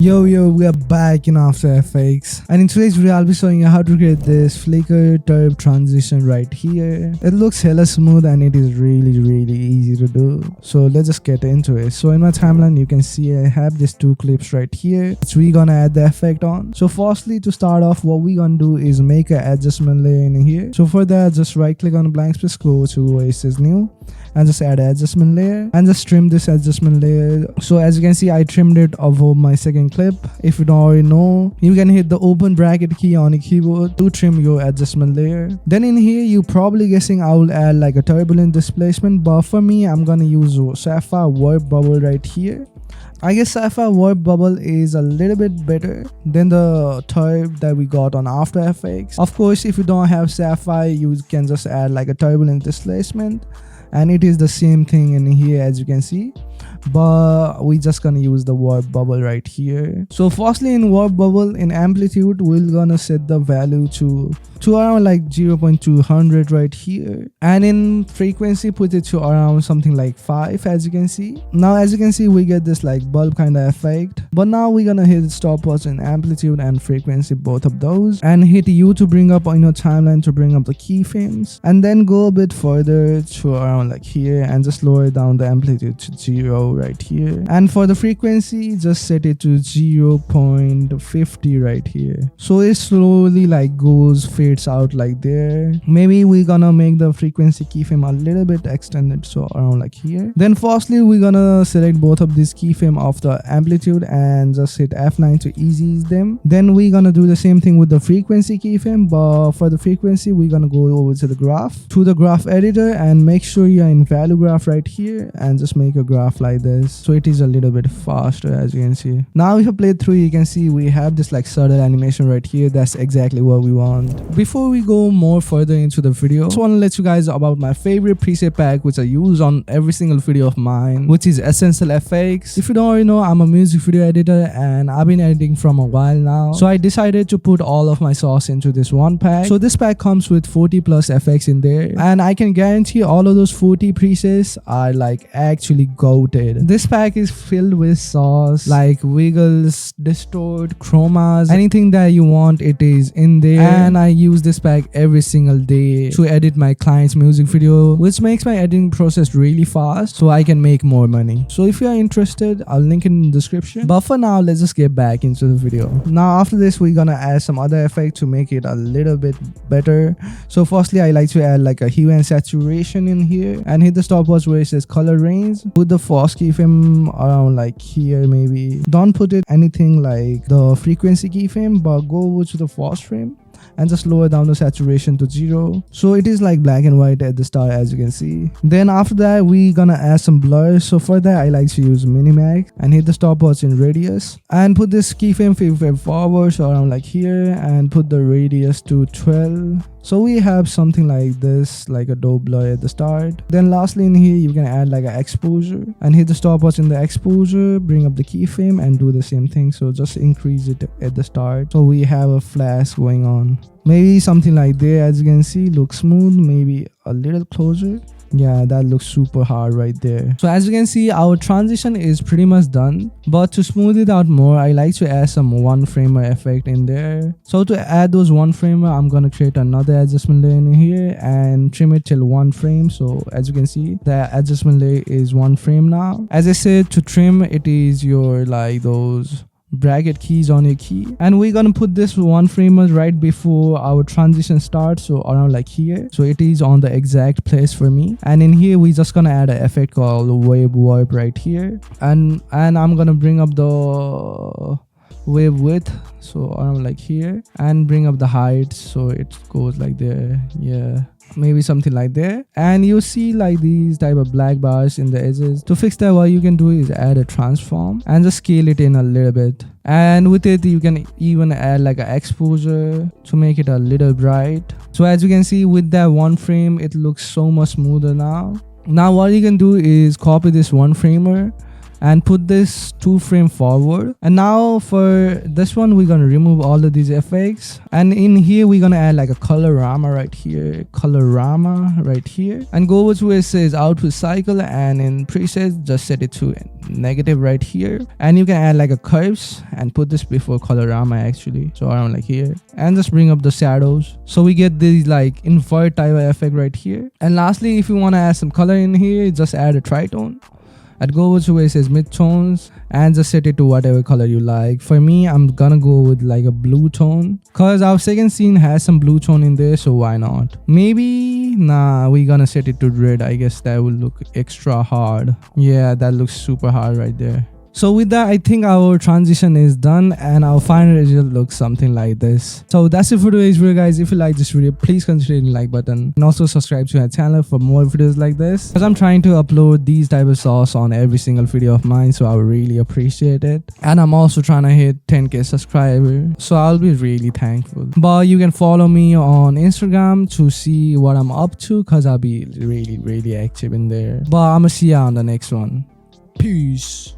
Yo, we are back in After Effects, and in today's video I'll be showing you how to create this flicker turb transition right here. It looks hella smooth and it is really easy to do. So let's just get into it. So in my timeline you can see I have these two clips right here which we gonna add the effect on. So firstly, to start off, what we gonna do is make an adjustment layer in here. So for that, just right click on the blank space, go to where it says new, and just add an adjustment layer and just trim this adjustment layer. So as you can see, I trimmed it over my second clip. If you don't already know, you can hit the open bracket key on your keyboard to trim your adjustment layer. Then in here, you probably guessing I will add like a turbulent displacement, but for me I'm gonna use sapphire warp bubble right here. I guess sapphire warp bubble is a little bit better than the turb that we got on After Effects. Of course, if you don't have sapphire, you can just add like a turbulent displacement, and it is the same thing in here as you can see, but we just gonna use the warp bubble right here. So firstly, in warp bubble, in amplitude we're gonna set the value to around like 0.200 right here, and in frequency put it to around something like 5 as you can see. Now as you can see, we get this like bulb kind of effect, but now we're gonna hit stopwatch in amplitude and frequency, both of those, and hit U to bring up on your timeline to bring up the keyframes, and then go a bit further to around like here and just lower down the amplitude to 0 right here, and for the frequency just set it to 0.50 right here. So it slowly like fades out like there. Maybe we're gonna make the frequency keyframe a little bit extended, so around like here. Then firstly, we're gonna select both of these keyframe of the amplitude and just hit F9 to ease them. Then we're gonna do the same thing with the frequency keyframe, but for the frequency we're gonna go over to the graph editor and make sure you're in value graph right here and just make a graph like this, so it is a little bit faster as you can see. Now if you play through, you can see we have this like subtle animation right here. That's exactly what we want. Before we go more further into the video, I just want to let you guys about my favorite preset pack which I use on every single video of mine, which is Essential FX. If you don't already know, I'm a music video editor and I've been editing from a while now, so I decided to put all of my sauce into this one pack. So this pack comes with 40 plus effects in there, and I can guarantee all of those 40 presets are like actually goated. This pack is filled with sauce like wiggles, distort, chromas, anything that you want, it is in there. And I use this pack every single day to edit my client's music video, which makes my editing process really fast so I can make more money. So if you are interested, I'll link it in the description. But for now, let's just get back into the video. Now after this, we're gonna add some other effect to make it a little bit better. So firstly, I like to add like a hue and saturation in here and hit the stopwatch where it says color range. Put the force keyframe around like here maybe. Don't put it anything like the frequency keyframe, but go over to the force frame and just lower down the saturation to 0, so it is like black and white at the start as you can see. Then after that, we gonna add some blur. So for that, I like to use Minimax and hit the stopwatch in radius and put this keyframe forward, so around like here, and put the radius to 12. So we have something like this, like a dope blur at the start. Then lastly, in here you can add like an exposure and hit the stopwatch in the exposure, bring up the keyframe and do the same thing. So just increase it at the start so we have a flash going on. Maybe something like there, as you can see, looks smooth. Maybe a little closer. Yeah, that looks super hard right there. So as you can see, our transition is pretty much done, but to smooth it out more, I like to add some one framer effect in there. So to add those one framer, I'm gonna create another adjustment layer in here and trim it till 1 frame. So as you can see, the adjustment layer is 1 frame now. As I said, to trim it is your like those bracket keys on your key, and we're gonna put this 1 framer right before our transition starts, so around like here, so it is on the exact place for me. And in here we just gonna add an effect called wave warp right here, and I'm gonna bring up the wave width, so around like here, and bring up the height so it goes like there. Yeah, maybe something like there. And you see like these type of black bars in the edges. To fix that, what you can do is add a transform and just scale it in a little bit, and with it you can even add like an exposure to make it a little bright. So as you can see, with that 1 frame, it looks so much smoother now. Now what you can do is copy this 1 framer and put this 2 frame forward. And now for this one, we're gonna remove all of these effects, and in here we're gonna add like a colorama right here, and go over to where it says output cycle, and in presets just set it to negative right here, and you can add like a curves and put this before colorama actually, so around like here, and just bring up the shadows so we get these like invert type of effect right here. And lastly, if you want to add some color in here, just add a tritone. I'd go over to where it says midtones and just set it to whatever color you like. For me, I'm gonna go with like a blue tone because our second scene has some blue tone in there, so why not? Maybe, nah, we're gonna set it to red. I guess that will look extra hard. Yeah, that looks super hard right there. So with that, I think our transition is done and our final result looks something like this. So that's it for today's video, guys. If you like this video, please consider hitting the like button and also subscribe to my channel for more videos like this, because I'm trying to upload these type of sauce on every single video of mine, so I would really appreciate it. And I'm also trying to hit 10k subscribers, so I'll be really thankful. But you can follow me on Instagram to see what I'm up to, because I'll be really active in there. But I'm gonna see you on the next one. Peace.